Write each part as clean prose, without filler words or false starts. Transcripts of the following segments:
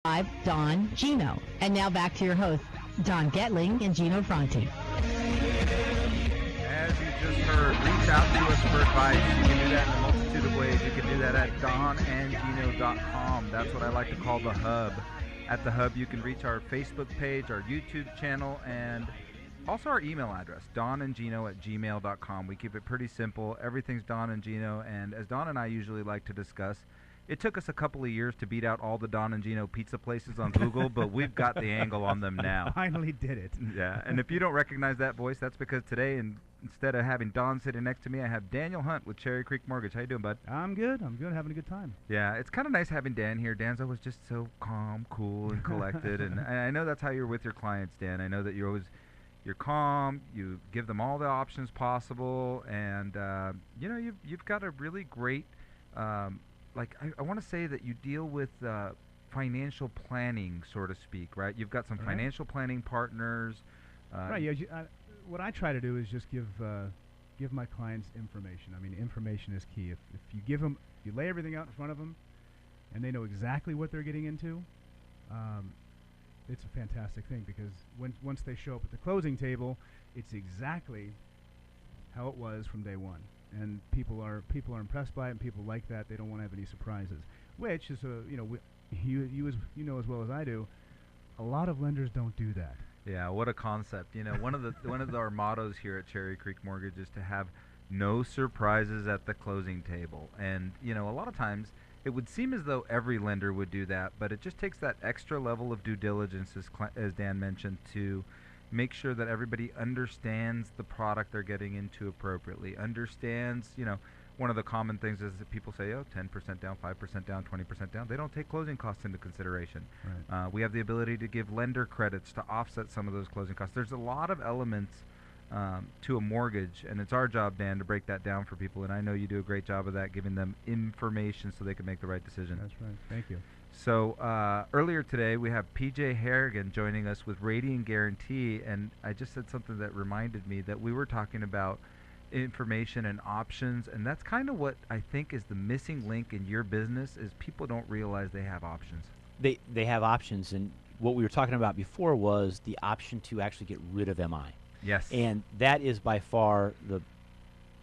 Live, Don, Gino. And now back to your hosts, Don Getling and Gino Franti. As you just heard, reach out to us for advice. You can do that in a multitude of ways. You can do that at donandgino.com. That's what I like to call the hub. At the hub, you can reach our Facebook page, our YouTube channel, and also our email address, donandgino@gmail.com. We keep it pretty simple. Everything's Don and Gino, and as Don and I usually like to discuss, it took us a couple of years to beat out all the Don and Gino pizza places on Google, but we've got the angle on them now. Finally did it. Yeah, and if you don't recognize that voice, that's because today, instead of having Don sitting next to me, I have Daniel Hunt with Cherry Creek Mortgage. How you doing, bud? I'm good. Having a good time. Yeah, it's kind of nice having Dan here. Dan's always just so calm, cool, and collected, and I know that's how you're with your clients, Dan. I know that you're calm. You give them all the options possible, and you've got a really great. I want to say that you deal with financial planning, so to speak, right? You've got some financial planning partners. Right. Yeah. What I try to do is just give my clients information. I mean, information is key. If you lay everything out in front of them, and they know exactly what they're getting into, it's a fantastic thing, because once they show up at the closing table, it's exactly how it was from day one. And people are impressed by it, and people like that. They don't want to have any surprises, which is you know as well as I do, a lot of lenders don't do that. Yeah, what a concept. One of our mottos here at Cherry Creek Mortgage is to have no surprises at the closing table. And a lot of times it would seem as though every lender would do that, but it just takes that extra level of due diligence, as Dan mentioned, to make sure that everybody understands the product they're getting into appropriately, understands, one of the common things is that people say, 10% down, 5% down, 20% down. They don't take closing costs into consideration. Right. We have the ability to give lender credits to offset some of those closing costs. There's a lot of elements to a mortgage, and it's our job, Dan, to break that down for people, and I know you do a great job of that, giving them information so they can make the right decision. That's right. Thank you. So earlier today, we have PJ Harrigan joining us with Radiant Guarantee, and I just said something that reminded me that we were talking about information and options, and that's kind of what I think is the missing link in your business, is people don't realize they have options. They have options, and what we were talking about before was the option to actually get rid of MI. Yes. And that is by far the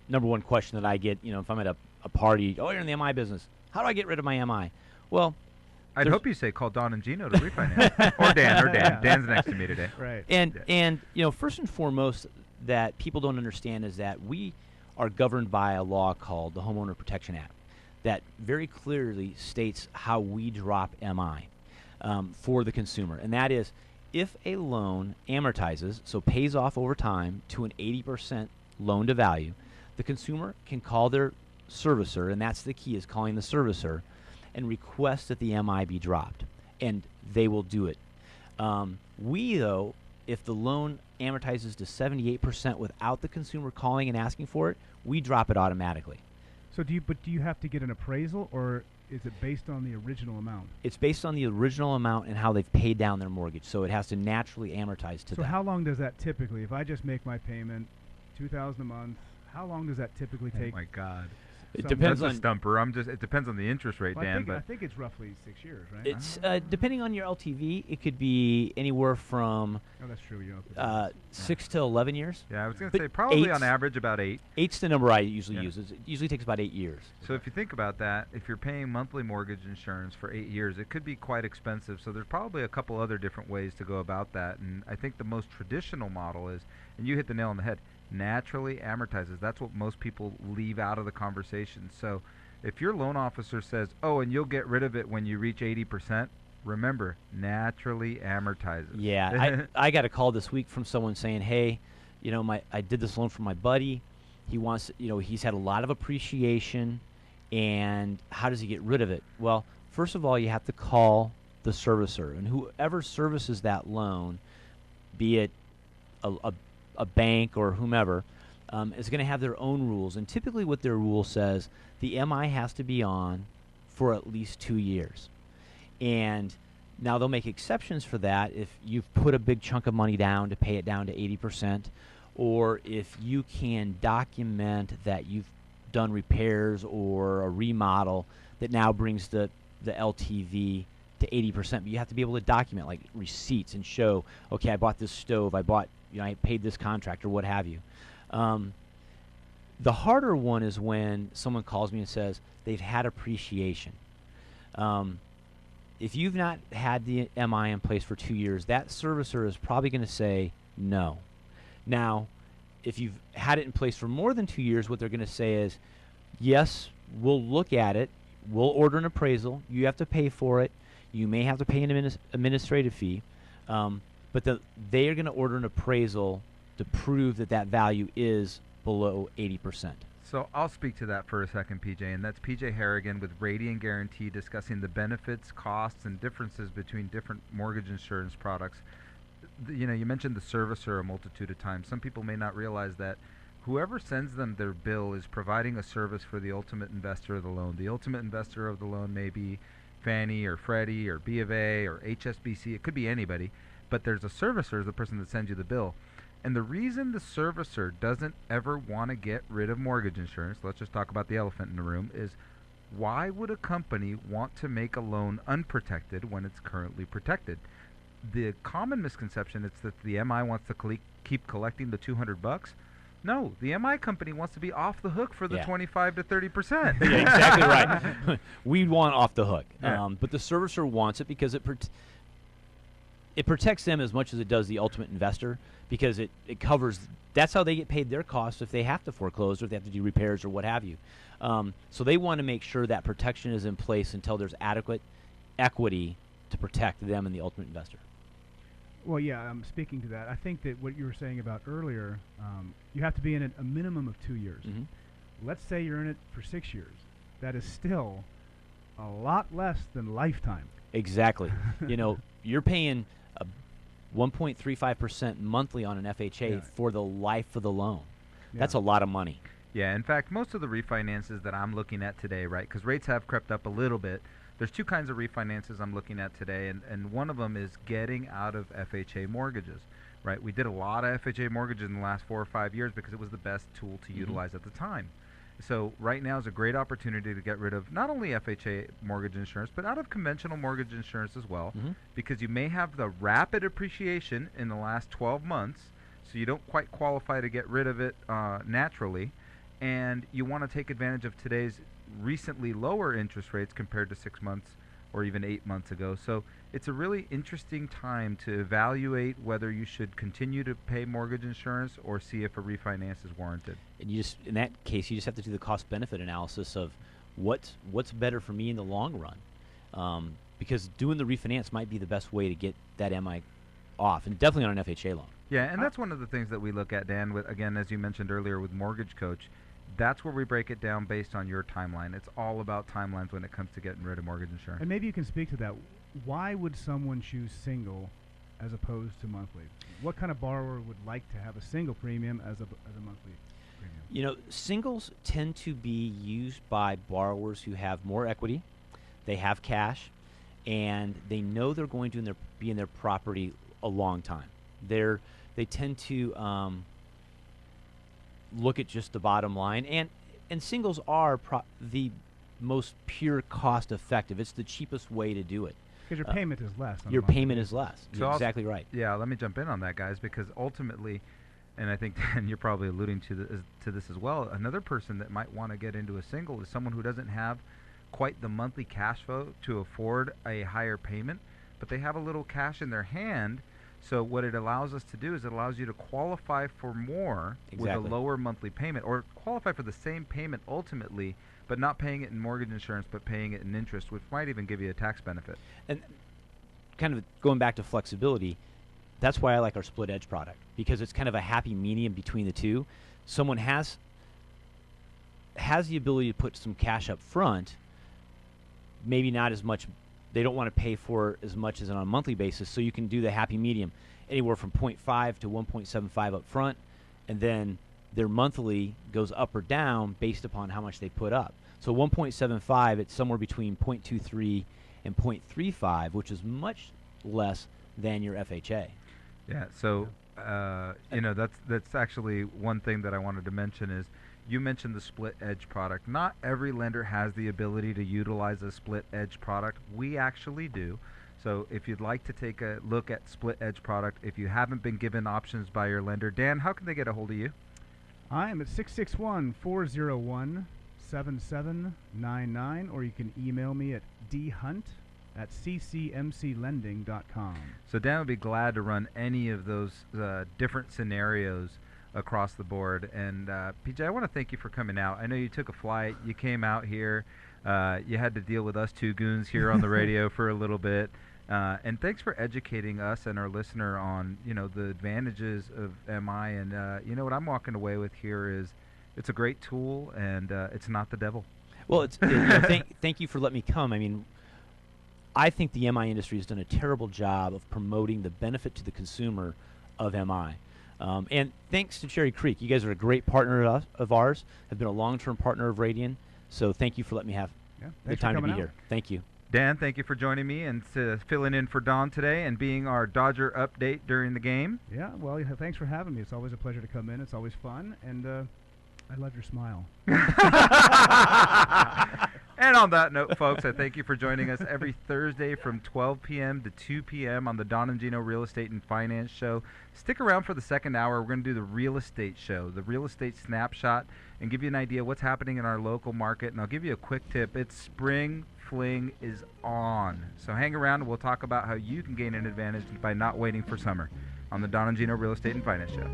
number one question that I get, if I'm at a party, you're in the MI business. How do I get rid of my MI? Well, I'd hope you say call Don and Gino to refinance. or Dan. Yeah. Dan's next to me today. Right. And first and foremost, that people don't understand is that we are governed by a law called the Homeowner Protection Act that very clearly states how we drop MI for the consumer. And that is, if a loan amortizes, so pays off over time to an 80% loan to value, the consumer can call their servicer, and that's the key, is calling the servicer, and request that the MI be dropped, and they will do it. We, though, if the loan amortizes to 78% without the consumer calling and asking for it, we drop it automatically. So do you have to get an appraisal, or is it based on the original amount? It's based on the original amount and how they've paid down their mortgage, so it has to naturally amortize to that. So how long does that typically, if I just make my payment, $2,000 a month, how long does that typically take? Oh my God. It depends That's on a stumper. It depends on the interest rate, well, Dan. I think it's roughly 6 years, right? It's depending on your LTV, it could be anywhere from that's true. 6 to 11 years. Yeah, I was going to say probably on average about 8. 8's the number I usually use. It usually takes about 8 years. So if you think about that, if you're paying monthly mortgage insurance for 8 years, it could be quite expensive. So there's probably a couple other different ways to go about that. And I think the most traditional model is, and you hit the nail on the head, naturally amortizes. That's what most people leave out of the conversation. So if your loan officer says, and you'll get rid of it when you reach 80%, remember, naturally amortizes. Yeah, I got a call this week from someone saying, hey, I did this loan for my buddy. He wants, he's had a lot of appreciation, and how does he get rid of it? Well, first of all, you have to call the servicer, and whoever services that loan, be it a bank or whomever, is going to have their own rules. And typically what their rule says, the MI has to be on for at least 2 years. And now they'll make exceptions for that if you've put a big chunk of money down to pay it down to 80%, or if you can document that you've done repairs or a remodel that now brings the LTV to 80%, but you have to be able to document like receipts and show, okay, I bought this stove, I paid this contractor, what have you. The harder one is when someone calls me and says they've had appreciation. If you've not had the MI in place for 2 years, that servicer is probably going to say no. Now, if you've had it in place for more than 2 years, what they're going to say is, yes, we'll look at it. We'll order an appraisal. You have to pay for it. You may have to pay an administrative fee. But they are going to order an appraisal to prove that that value is below 80%. So I'll speak to that for a second, PJ, and that's PJ Harrigan with Radian Guarantee discussing the benefits, costs, and differences between different mortgage insurance products. You mentioned the servicer a multitude of times. Some people may not realize that whoever sends them their bill is providing a service for the ultimate investor of the loan. The ultimate investor of the loan may be Fannie or Freddie or B of A or HSBC. It could be anybody, but there's a servicer, the person that sends you the bill. And the reason the servicer doesn't ever want to get rid of mortgage insurance, let's just talk about the elephant in the room, is why would a company want to make a loan unprotected when it's currently protected? The common misconception is that the MI wants to keep collecting the $200. No, the MI company wants to be off the hook for the 25 to 30%. Yeah, exactly right. We want off the hook. Yeah. But the servicer wants it because it protects them as much as it does the ultimate investor, because it covers, that's how they get paid their costs if they have to foreclose or if they have to do repairs or what have you. So they want to make sure that protection is in place until there's adequate equity to protect them and the ultimate investor. Well, yeah, speaking to that, I think that what you were saying about earlier, you have to be in it a minimum of 2 years. Mm-hmm. Let's say you're in it for 6 years. That is still a lot less than lifetime. Exactly. You're paying 1.35% monthly on an FHA for the life of the loan. Yeah. That's a lot of money. Yeah, in fact, most of the refinances that I'm looking at today, right, because rates have crept up a little bit, there's two kinds of refinances I'm looking at today, and one of them is getting out of FHA mortgages, right? We did a lot of FHA mortgages in the last 4 or 5 years because it was the best tool to utilize at the time. So right now is a great opportunity to get rid of not only FHA mortgage insurance, but out of conventional mortgage insurance as well, because you may have the rapid appreciation in the last 12 months, so you don't quite qualify to get rid of it naturally, and you want to take advantage of today's recently lower interest rates compared to 6 months or even 8 months ago. So it's a really interesting time to evaluate whether you should continue to pay mortgage insurance or see if a refinance is warranted. And in that case, you just have to do the cost-benefit analysis of what's better for me in the long run, because doing the refinance might be the best way to get that MI off, and definitely on an FHA loan. Yeah, and that's one of the things that we look at, Dan, with, again, as you mentioned earlier with Mortgage Coach. That's where we break it down based on your timeline. It's all about timelines when it comes to getting rid of mortgage insurance. And maybe you can speak to that. Why would someone choose single as opposed to monthly? What kind of borrower would like to have a single premium as a monthly premium? Singles tend to be used by borrowers who have more equity, they have cash, and they know they're going to be in their property a long time. They tend to look at just the bottom line, and singles are the most pure cost effective. It's the cheapest way to do it. Because your payment is less. Your payment is less. So You're exactly right. Yeah, let me jump in on that, guys, because ultimately, and I think Dan, you're probably alluding to this as well, another person that might want to get into a single is someone who doesn't have quite the monthly cash flow to afford a higher payment, but they have a little cash in their hand. So what it allows us to do is it allows you to qualify for more with a lower monthly payment, or qualify for the same payment ultimately, but not paying it in mortgage insurance, but paying it in interest, which might even give you a tax benefit. And kind of going back to flexibility, that's why I like our split edge product, because it's kind of a happy medium between the two. Someone has the ability to put some cash up front, maybe not as much. They don't want to pay for as much as on a monthly basis, so you can do the happy medium, anywhere from 0.5 to 1.75 up front, and then their monthly goes up or down based upon how much they put up. So 1.75, it's somewhere between 0.23 and 0.35, which is much less than your FHA. Yeah, so that's actually one thing that I wanted to mention is, You mentioned the split edge product. Not every lender has the ability to utilize a split edge product. We actually do. So if you'd like to take a look at split edge product, if you haven't been given options by your lender, Dan, how can they get a hold of you? I am at 661-401-7799, or you can email me at dhunt@ccmclending.com. So Dan would be glad to run any of those different scenarios across the board. And PJ, I want to thank you for coming out. I know you took a flight. You came out here. You had to deal with us two goons here on the radio for a little bit. And thanks for educating us and our listener on, the advantages of MI. And, what I'm walking away with here is it's a great tool, and it's not the devil. Well, thank you for letting me come. I mean, I think the MI industry has done a terrible job of promoting the benefit to the consumer of MI. And thanks to Cherry Creek. You guys are a great partner of ours, have been a long-term partner of Radian. So thank you for letting me have the time to be here. Thank you. Dan, thank you for joining me and filling in for Don today and being our Dodger update during the game. Yeah, well, thanks for having me. It's always a pleasure to come in. It's always fun, and I love your smile. And on that note, folks, I thank you for joining us every Thursday from 12 p.m. to 2 p.m. on the Don and Gino Real Estate and Finance Show. Stick around for the second hour. We're going to do the real estate show, the real estate snapshot, and give you an idea what's happening in our local market. And I'll give you a quick tip. It's spring fling is on. So hang around and we'll talk about how you can gain an advantage by not waiting for summer on the Don and Gino Real Estate and Finance Show.